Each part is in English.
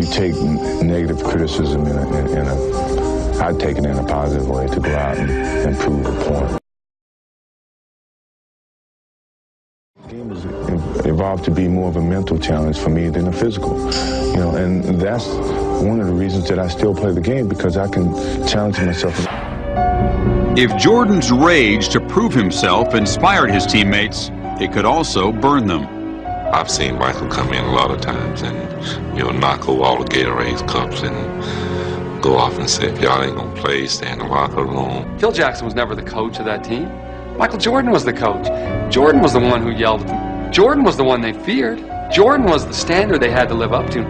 you take negative criticism I'd take it in a positive way to go out and prove a point. The game has evolved to be more of a mental challenge for me than a physical. And that's one of the reasons that I still play the game, because I can challenge myself. If Jordan's rage to prove himself inspired his teammates, it could also burn them. I've seen Michael come in a lot of times and, knock over all the Gatorade cups and go off and say, if y'all ain't gonna play, stay in the locker room. Phil Jackson was never the coach of that team. Michael Jordan was the coach. Jordan was the one who yelled at them. Jordan was the one they feared. Jordan was the standard they had to live up to.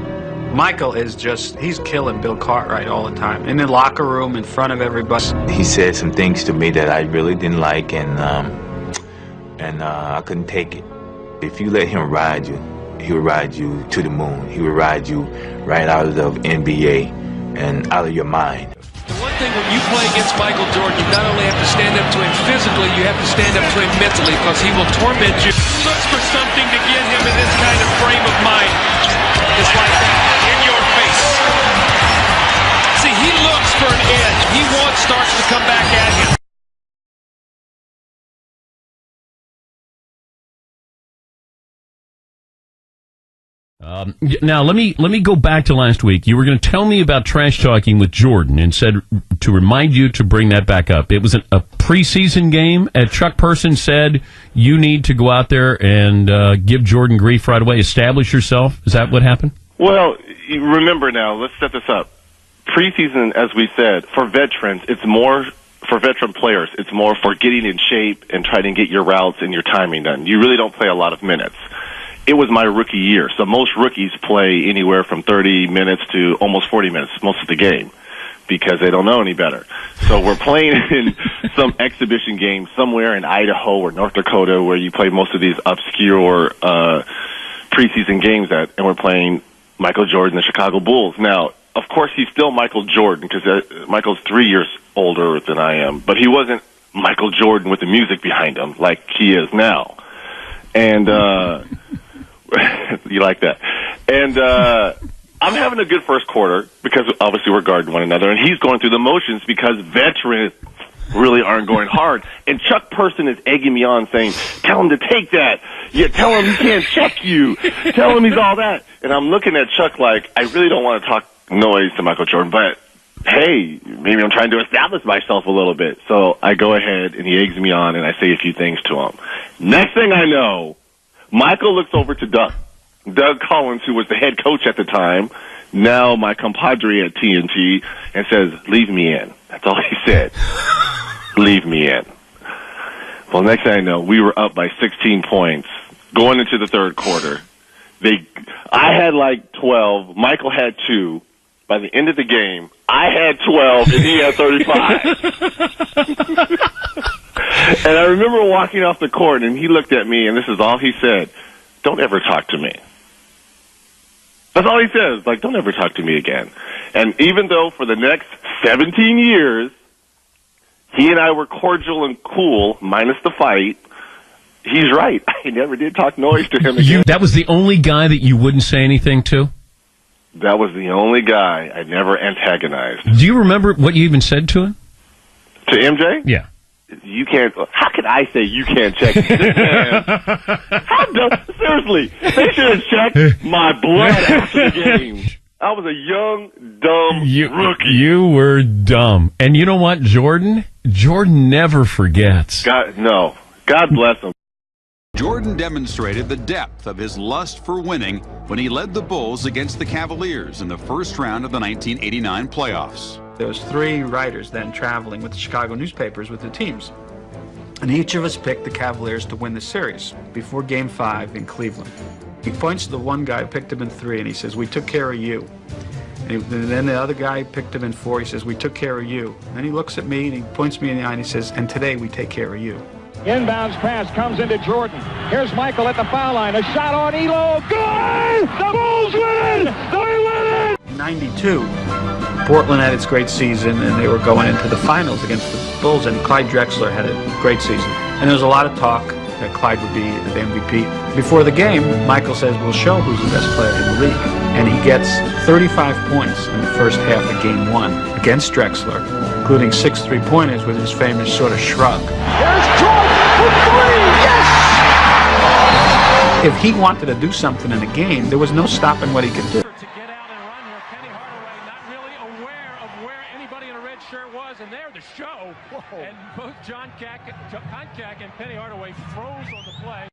Michael is he's killing Bill Cartwright all the time. In the locker room, in front of everybody. He said some things to me that I really didn't like, and I couldn't take it. If you let him ride you, he would ride you to the moon. He would ride you right out of the NBA and out of your mind. The one thing when you play against Michael Jordan, you not only have to stand up to him physically, you have to stand up to him mentally, because he will torment you. He looks for something to get him in this kind of frame of mind. Just like that, in your face. See, he looks for an edge. He wants Starks to come back at him. Now, let me go back to last week. You were going to tell me about trash talking with Jordan and said to remind you to bring that back up. It was a preseason game, and Chuck Person said you need to go out there and give Jordan grief right away, establish yourself. Is that what happened? Well, remember now, let's set this up. Preseason, as we said, for veterans, it's more for veteran players. It's more for getting in shape and trying to get your routes and your timing done. You really don't play a lot of minutes. It was my rookie year, so most rookies play anywhere from 30 minutes to almost 40 minutes most of the game because they don't know any better. So we're playing in some exhibition game somewhere in Idaho or North Dakota where you play most of these obscure preseason games at, and we're playing Michael Jordan, the Chicago Bulls. Now, of course, he's still Michael Jordan because Michael's 3 years older than I am, but he wasn't Michael Jordan with the music behind him like he is now. And you like that. And I'm having a good first quarter because obviously we're guarding one another, and he's going through the motions because veterans really aren't going hard. And Chuck Person is egging me on saying, tell him to take that. Yeah, tell him he can't check you. Tell him he's all that. And I'm looking at Chuck like, I really don't want to talk noise to Michael Jordan, but hey, maybe I'm trying to establish myself a little bit. So I go ahead, and he eggs me on, and I say a few things to him. Next thing I know, Michael looks over to Doug Collins, who was the head coach at the time, now my compadre at TNT, and says, leave me in. That's all he said. Leave me in. Well, next thing I know, we were up by 16 points going into the third quarter. I had like 12. Michael had 2. By the end of the game, I had 12 and he had 35. And I remember walking off the court, and he looked at me, and this is all he said: don't ever talk to me. That's all he says, like, don't ever talk to me again. And even though for the next 17 years, he and I were cordial and cool, minus the fight, he's right. I never did talk noise to him again. That was the only guy that you wouldn't say anything to? That was the only guy I never antagonized. Do you remember what you even said to him? To MJ? Yeah. You can't. How could I say you can't check this man? Seriously, they should have checked my blood after the game. I was a young, dumb rookie. You were dumb. And you know what, Jordan? Jordan never forgets. God bless him. Jordan demonstrated the depth of his lust for winning when he led the Bulls against the Cavaliers in the first round of the 1989 playoffs. There was 3 writers then traveling with the Chicago newspapers with the teams. And each of us picked the Cavaliers to win the series before Game 5 in Cleveland. He points to the one guy who picked him in 3, and he says, we took care of you. And then the other guy picked him in 4, he says, we took care of you. And he looks at me, and he points me in the eye, and he says, and today we take care of you. Inbounds pass comes into Jordan. Here's Michael at the foul line. A shot on Elo. Good! The Bulls win! They win it! 92, Portland had its great season, and they were going into the finals against the Bulls, and Clyde Drexler had a great season. And there was a lot of talk that Clyde would be the MVP. Before the game, Michael says, we'll show who's the best player in the league. And he gets 35 points in the first half of Game 1 against Drexler, including 6 3-pointers with his famous sort of shrug. There's Jordan for 3. Yes! If he wanted to do something in a game, there was no stopping what he could do. To get out and run here, Penny Hardaway not really aware of where anybody in a red shirt was, and there the show. Whoa. And both John Koncak and Penny Hardaway froze on the play.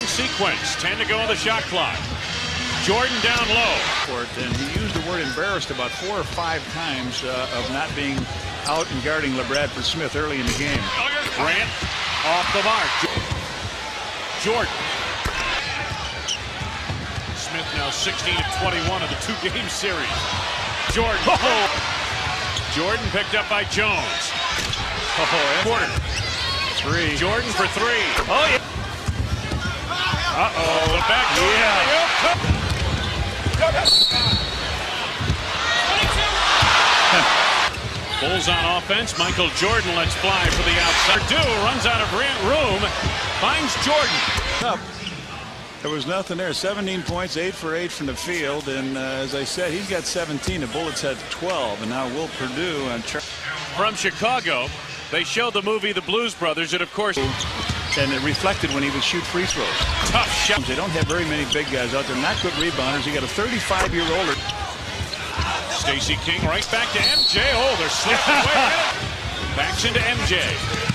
Sequence, 10 to go on the shot clock. Jordan down low. And he used the word embarrassed about 4 or 5 times of not being out and guarding LaBradford Smith early in the game. Grant off the mark. Jordan. Smith now 16 of 21 of the 2-game series. Jordan. Oh. Jordan picked up by Jones. Quarter. 3. Jordan for 3. Oh, yeah. Uh-oh, the back door. Yeah. Bulls on offense. Michael Jordan lets fly for the outside. Purdue runs out of room. Finds Jordan. There was nothing there. 17 points, 8 for 8 from the field. And as I said, he's got 17. The Bullets had 12. And now Will Purdue on from Chicago. They showed the movie The Blues Brothers. And, of course, and it reflected when he would shoot free throws. Tough shot. They don't have very many big guys out there. Not good rebounders. You got a 35-year-old. Stacey King right back to MJ. Oh, they're slipping away. Backs into MJ.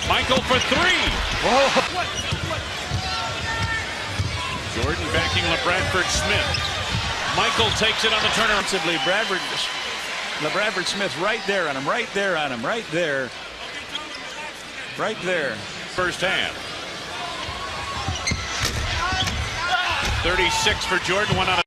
Michael for 3. Whoa. Jordan backing LaBradford Smith. Michael takes it on the turnaround. LaBradford Smith right there on him. Right there on him. Right there. Right there. First half. 36 for Jordan, 1 out of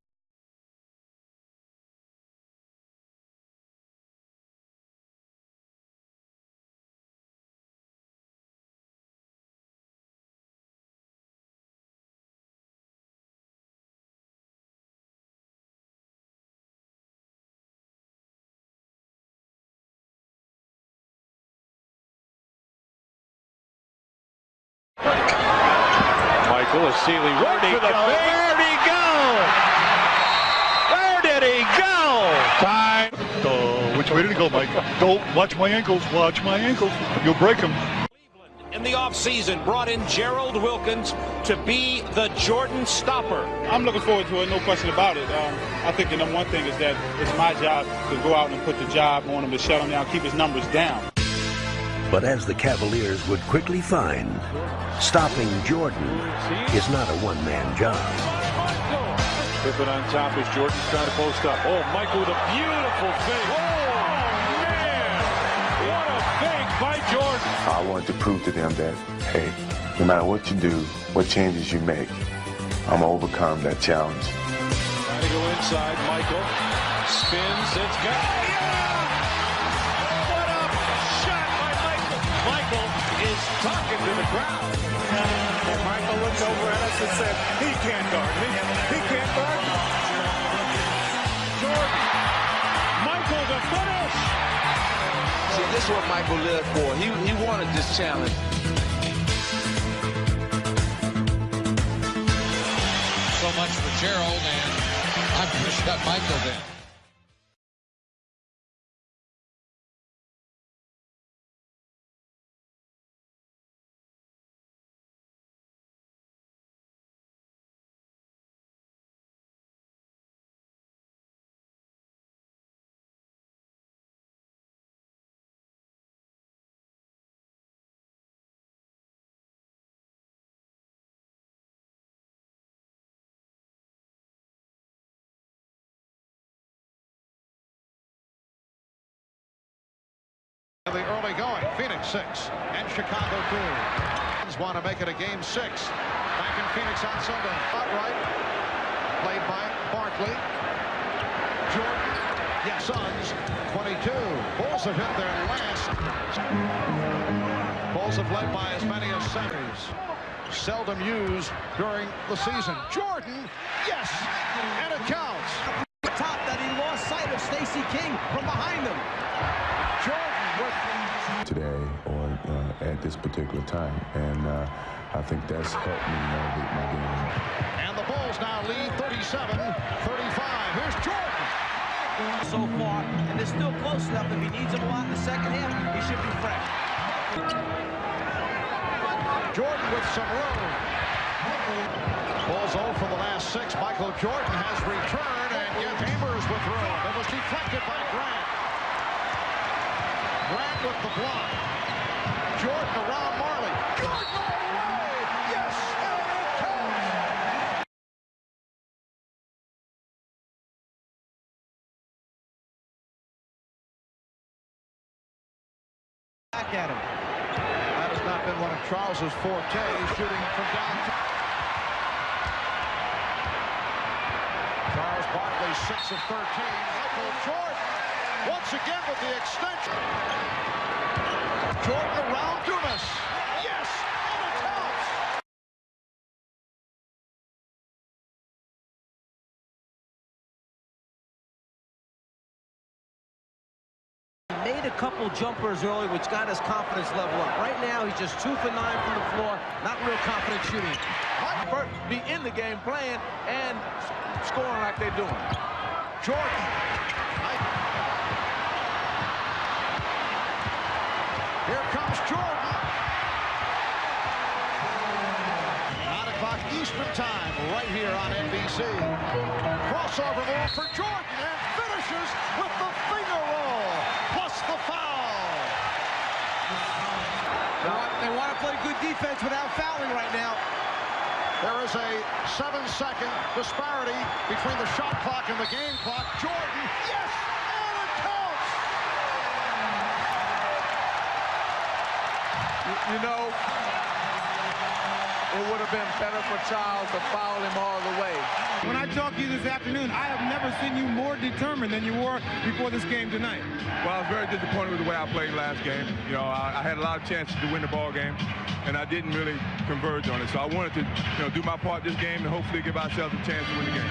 Michael is Sealy. Where did he go? Where'd he go? Where did he go? Time. Which way did he go, Mike? Don't watch my ankles. Watch my ankles. You'll break them. In the offseason, brought in Gerald Wilkins to be the Jordan stopper. I'm looking forward to it, no question about it. I think the number one thing is that it's my job to go out and put the job on him to shut him down, keep his numbers down. But as the Cavaliers would quickly find, stopping Jordan is not a one-man job. Pippen on top as Jordan's trying to post up. Oh, Michael with a beautiful fake. Oh, man! What a fake by Jordan. I wanted to prove to them that, hey, no matter what you do, what changes you make, I'm going to overcome that challenge. Trying to go inside, Michael. Spins, it's got. Michael is talking to the crowd. And Michael looks over at us and said, he can't guard me. He can't guard me. Jordan. Michael to finish. See, this is what Michael lived for. He wanted this challenge. So much for Gerald, and I'm going to shut Michael down. The early going, Phoenix 6 and Chicago 2. Want to make it a game 6. Back in Phoenix on Sunday. Right, played by Barkley. Jordan Yes, Suns 22. Bulls have hit their last. Bulls have led by as many as 7. Seldom used during the season. Jordan, yes, and it counts. Top that he lost sight of Stacey King from behind him. Jordan with today or at this particular time, and I think that's helped me navigate my game. And the Bulls now lead 37-35. Here's Jordan. So far, and they're still close enough. If he needs them a lot in the second half, he should be fresh. Jordan with some room. Bulls 0 for the last 6. Michael Jordan has returned, and yet Chambers with room. It was deflected by Grant. Grant with the block. Jordan around Marley. Jordan all the way! Yes, and it counts! Back at him. That has not been one of Charles's fortes, shooting from downtown. Charles Barkley 6 of 13. Michael Jordan once again with the extension. Jordan around Dumas. Yes, and it counts. He made a couple jumpers early, which got his confidence level up. Right now, he's just 2 for 9 from the floor. Not real confident shooting. Be in the game playing and scoring like they're doing. Jordan. Here comes Jordan. 9 o'clock Eastern time, right here on NBC. Crossover move for Jordan, and finishes with the finger roll, plus the foul. They want to play good defense without fouling right now. There is a 7-second disparity between the shot clock and the game clock. Jordan, yes, and it counts. You know, it would have been better for Charles to foul him all the way. When I talked to you this afternoon, I have never seen you more determined than you were before this game tonight. Well, I was very disappointed with the way I played last game. You know, I had a lot of chances to win the ball game, and I didn't really converge on it. So I wanted to, do my part this game and hopefully give ourselves a chance to win the game.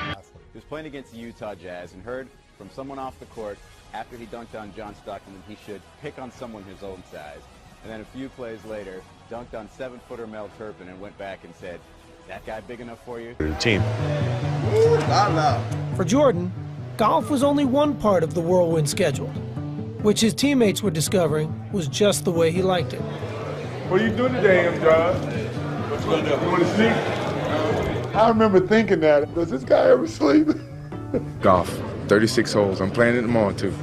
He was playing against the Utah Jazz and heard from someone off the court after he dunked on John Stockton that he should pick on someone his own size. And then a few plays later, dunked on 7-footer Mel Turpin and went back and said, "That guy big enough for you?" The team. For Jordan, golf was only one part of the whirlwind schedule, which his teammates were discovering was just the way he liked it. What are you doing today, John? What you gonna do? You want to sleep? I remember thinking that. Does this guy ever sleep? Golf, 36 holes. I'm playing it tomorrow too.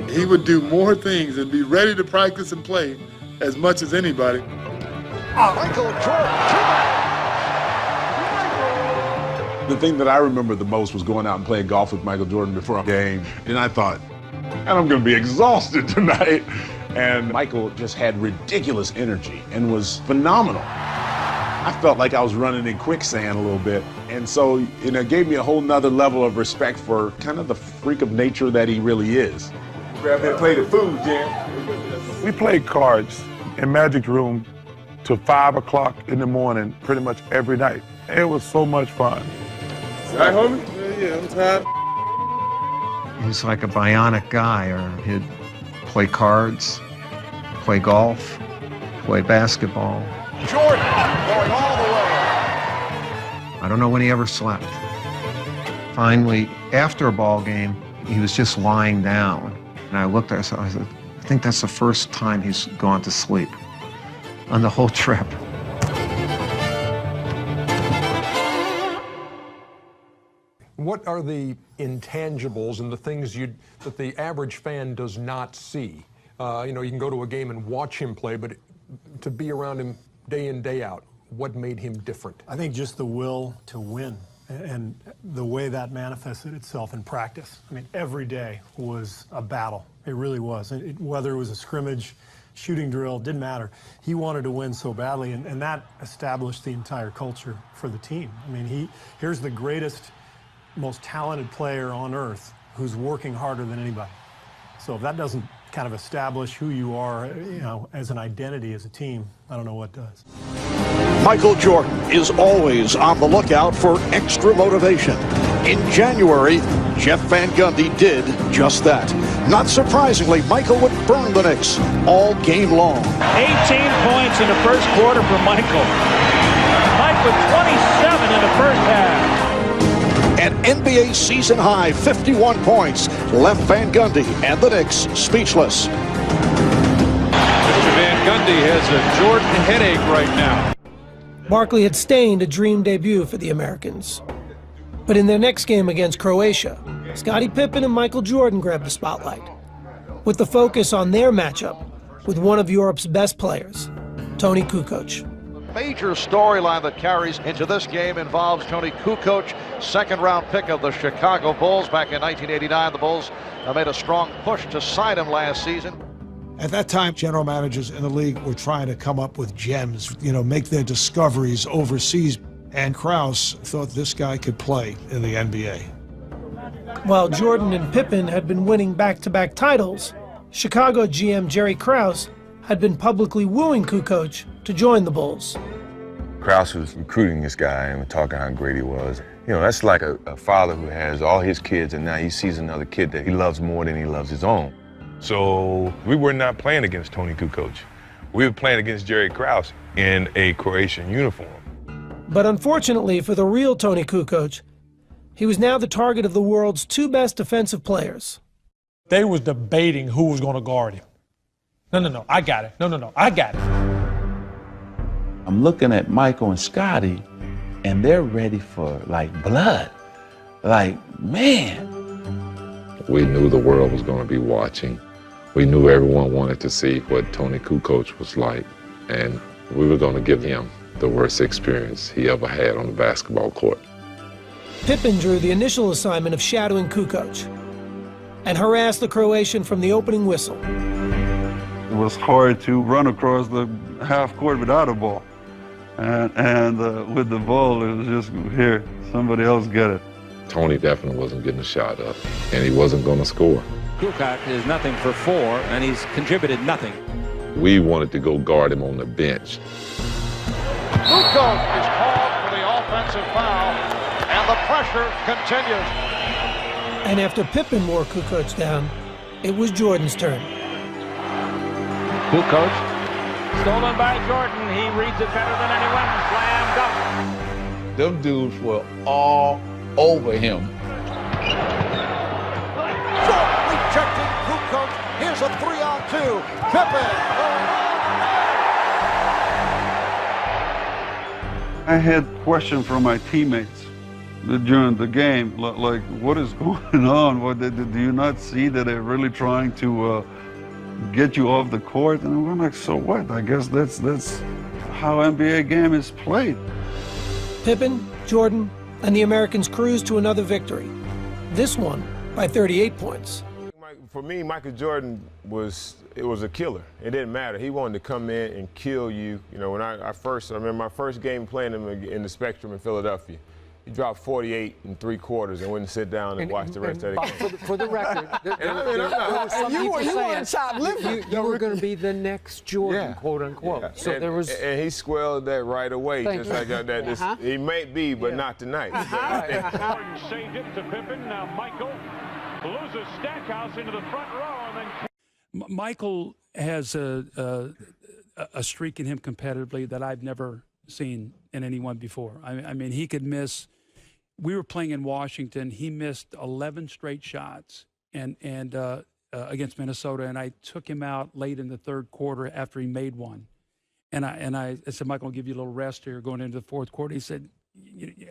He would do more things and be ready to practice and play as much as anybody. Michael Jordan. The thing that I remember the most was going out and playing golf with Michael Jordan before a game. And I thought, and I'm going to be exhausted tonight. And Michael just had ridiculous energy and was phenomenal. I felt like I was running in quicksand a little bit. And so, it gave me a whole nother level of respect for kind of the freak of nature that he really is. Grab that plate of food, Jim. We played cards in Magic Room till 5 o'clock in the morning pretty much every night. It was so much fun. Right, homie? Yeah, I'm tired. He's like a bionic guy, or he'd play cards, play golf, play basketball. Jordan going all the way. I don't know when he ever slept. Finally, after a ball game, he was just lying down. And I looked at him, I said, I think that's the first time he's gone to sleep on the whole trip. What are the intangibles and the things that the average fan does not see? You can go to a game and watch him play, but to be around him day in, day out, what made him different? I think just the will to win and the way that manifested itself in practice. I mean, every day was a battle. It really was. Whether it was a scrimmage, shooting drill, didn't matter. He wanted to win so badly, and that established the entire culture for the team. I mean, here's the greatest, most talented player on earth, who's working harder than anybody. So if that doesn't kind of establish who you are, you know, as an identity, as a team, I don't know what does. Michael Jordan is always on the lookout for extra motivation. In January, Jeff Van Gundy did just that. Not surprisingly, Michael would burn the Knicks all game long. 18 points in the first quarter for Michael. Mike with 27 in the first half. An NBA season high 51 points left Van Gundy and the Knicks speechless. Mr. Van Gundy has a Jordan headache right now. Barkley had stained a dream debut for the Americans. But in their next game against Croatia, Scottie Pippen and Michael Jordan grabbed the spotlight, with the focus on their matchup with one of Europe's best players, Toni Kukoc. Major storyline that carries into this game involves Toni Kukoc, second-round pick of the Chicago Bulls back in 1989. The Bulls made a strong push to sign him last season. At that time, general managers in the league were trying to come up with gems, you know, make their discoveries overseas. And Krause thought this guy could play in the NBA. While Jordan and Pippen had been winning back-to-back titles, Chicago GM Jerry Krause had been publicly wooing Kukoc to join the Bulls. Krause was recruiting this guy and talking how great he was. You know, that's like a father who has all his kids and now he sees another kid that he loves more than he loves his own. So we were not playing against Toni Kukoc. We were playing against Jerry Krause in a Croatian uniform. But unfortunately for the real Toni Kukoc, he was now the target of the world's two best defensive players. They was debating who was going to guard him. No, I got it. No, I got it. I'm looking at Michael and Scottie, and they're ready for, like, blood. Like, man. We knew the world was going to be watching. We knew everyone wanted to see what Toni Kukoc was like, and we were going to give him the worst experience he ever had on the basketball court. Pippen drew the initial assignment of shadowing Kukoc and harassed the Croatian from the opening whistle. It was hard to run across the half court without a ball. And with the ball, it was just, here, somebody else get it. Toni definitely wasn't getting a shot up, and he wasn't going to score. Kukoc is nothing for 4, and he's contributed nothing. We wanted to go guard him on the bench. Kukoc is called for the offensive foul, and the pressure continues. And after Pippen wore Kukoc down, it was Jordan's turn. Kukoc, stolen by Jordan. He reads it better than anyone. Slam dunk. Them dudes were all over him. Jordan rejecting Kukoc. Here's a 3-on-2. Pippen. I had questions from my teammates during the game, like, what is going on? Do you not see that they're really trying to get you off the court? And we're like, so what? I guess that's how NBA game is played. Pippen, Jordan, and the Americans cruised to another victory. This one by 38 points. For me, Michael Jordan was a killer. It didn't matter. He wanted to come in and kill you. You know, when I remember my first game playing him in the Spectrum in Philadelphia. He dropped 48 in 3 quarters and wouldn't sit down and watch the rest of the game. For the record, you were top living. You were going to be the next Jordan, quote unquote. Yeah. So there was, and he squelched that right away, just like that. He may be, but not tonight. Harden saved it to Pippen. Now Michael loses Stackhouse into the front row, and then Michael has a streak in him competitively that I've never seen in anyone before. I mean, he could miss. We were playing in Washington. He missed 11 straight shots and against Minnesota, and I took him out late in the third quarter after he made one. And I said, Michael, I'll give you a little rest here going into the fourth quarter. He said,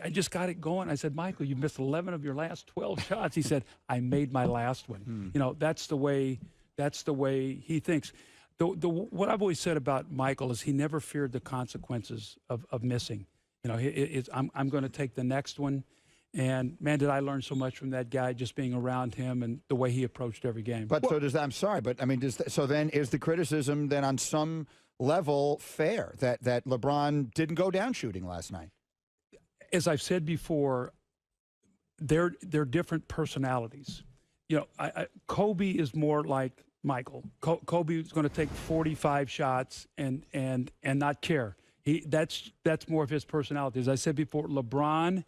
I just got it going. I said, Michael, you missed 11 of your last 12 shots. He said, I made my last one. You know, that's the way he thinks. What I've always said about Michael is he never feared the consequences of missing. You know, I'm going to take the next one. And, man, did I learn so much from that guy just being around him and the way he approached every game. But so does that, I'm sorry, but, I mean, so then is the criticism then on some level fair that LeBron didn't go down shooting last night? As I've said before, they're different personalities. you know, Kobe is more like Michael. Kobe is going to take 45 shots and not care. That's more of his personality. As I said before, LeBron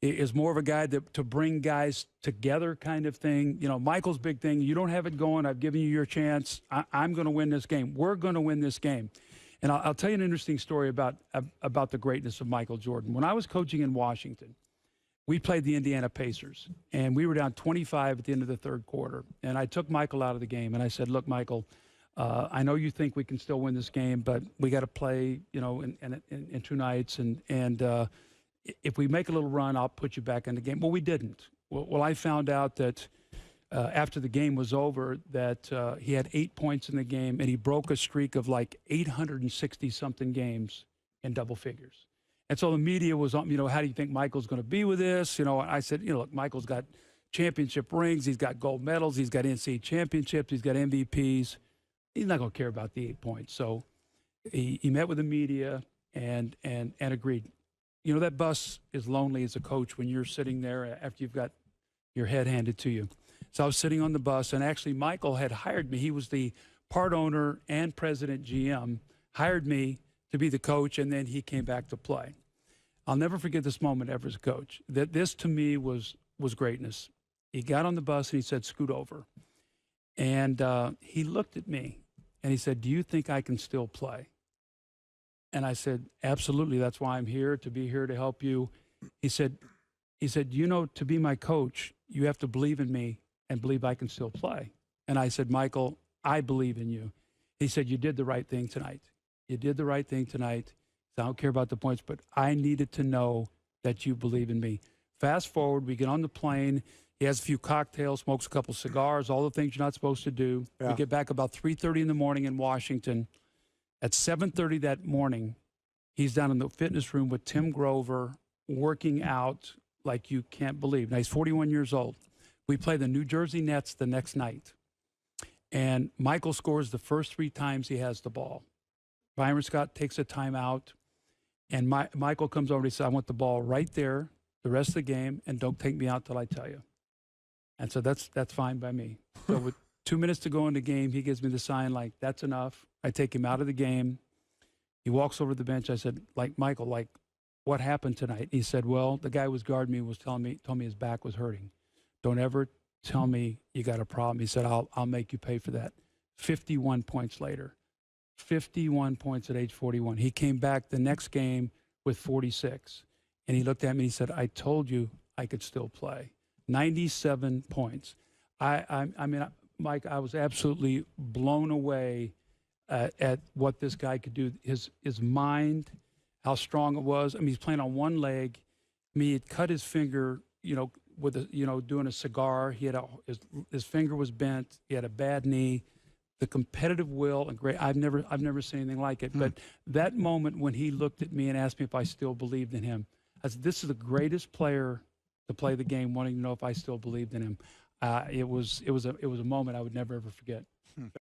is more of a guy to bring guys together kind of thing. You know, Michael's big thing, you don't have it going, I've given you your chance, I'm going to win this game. We're going to win this game. And I'll tell you an interesting story about the greatness of Michael Jordan. When I was coaching in Washington, we played the Indiana Pacers, and we were down 25 at the end of the third quarter. And I took Michael out of the game, and I said, look, Michael, I know you think we can still win this game, but we got to play, you know, in 2 nights. And if we make a little run, I'll put you back in the game. Well, we didn't. Well, I found out that after the game was over that he had 8 points in the game, and he broke a streak of like 860-something games in double figures. And so the media was on, you know, how do you think Michael's going to be with this? You know, I said, you know, look, Michael's got championship rings. He's got gold medals. He's got NCAA championships. He's got MVPs. He's not going to care about the 8 points. So he met with the media and agreed. You know, that bus is lonely as a coach when you're sitting there after you've got your head handed to you. So I was sitting on the bus, and actually Michael had hired me. He was the part owner and president GM, hired me to be the coach, and then he came back to play. I'll never forget this moment ever as a coach. This to me was greatness. He got on the bus and he said, scoot over. And he looked at me and he said, do you think I can still play? And I said, absolutely. That's why I'm here, to be here to help you. He said, you know, to be my coach, you have to believe in me and believe I can still play. And I said, Michael, I believe in you. He said, you did the right thing tonight. You did the right thing tonight. I don't care about the points, but I needed to know that you believe in me. Fast forward, we get on the plane. He has a few cocktails, smokes a couple cigars, all the things you're not supposed to do. Yeah. We get back about 3:30 in the morning in Washington. At 7:30 that morning, he's down in the fitness room with Tim Grover, working out like you can't believe. Now, he's 41 years old. We play the New Jersey Nets the next night. And Michael scores the first 3 times he has the ball. Byron Scott takes a timeout. And Michael comes over and he says, I want the ball right there the rest of the game, and don't take me out till I tell you. And so that's fine by me. So with 2 minutes to go in the game, he gives me the sign like, that's enough. I take him out of the game. He walks over to the bench. I said, like, Michael, like, what happened tonight? He said, well, the guy who was guarding me was told me his back was hurting. Don't ever tell me you got a problem. He said, I'll make you pay for that. 51 points later. 51 points at age 41. He came back the next game with 46. And he looked at me and he said, I told you I could still play. 97 points. I mean, Mike, I was absolutely blown away at what this guy could do. His mind, how strong it was. I mean, he's playing on one leg. I mean, he'd cut his finger, you know, with doing a cigar. He had his finger was bent. He had a bad knee. The competitive will and great. I've never seen anything like it. But that moment when he looked at me and asked me if I still believed in him, I said, "This is the greatest player to play the game, wanting to know if I still believed in him." It was a moment I would never ever forget.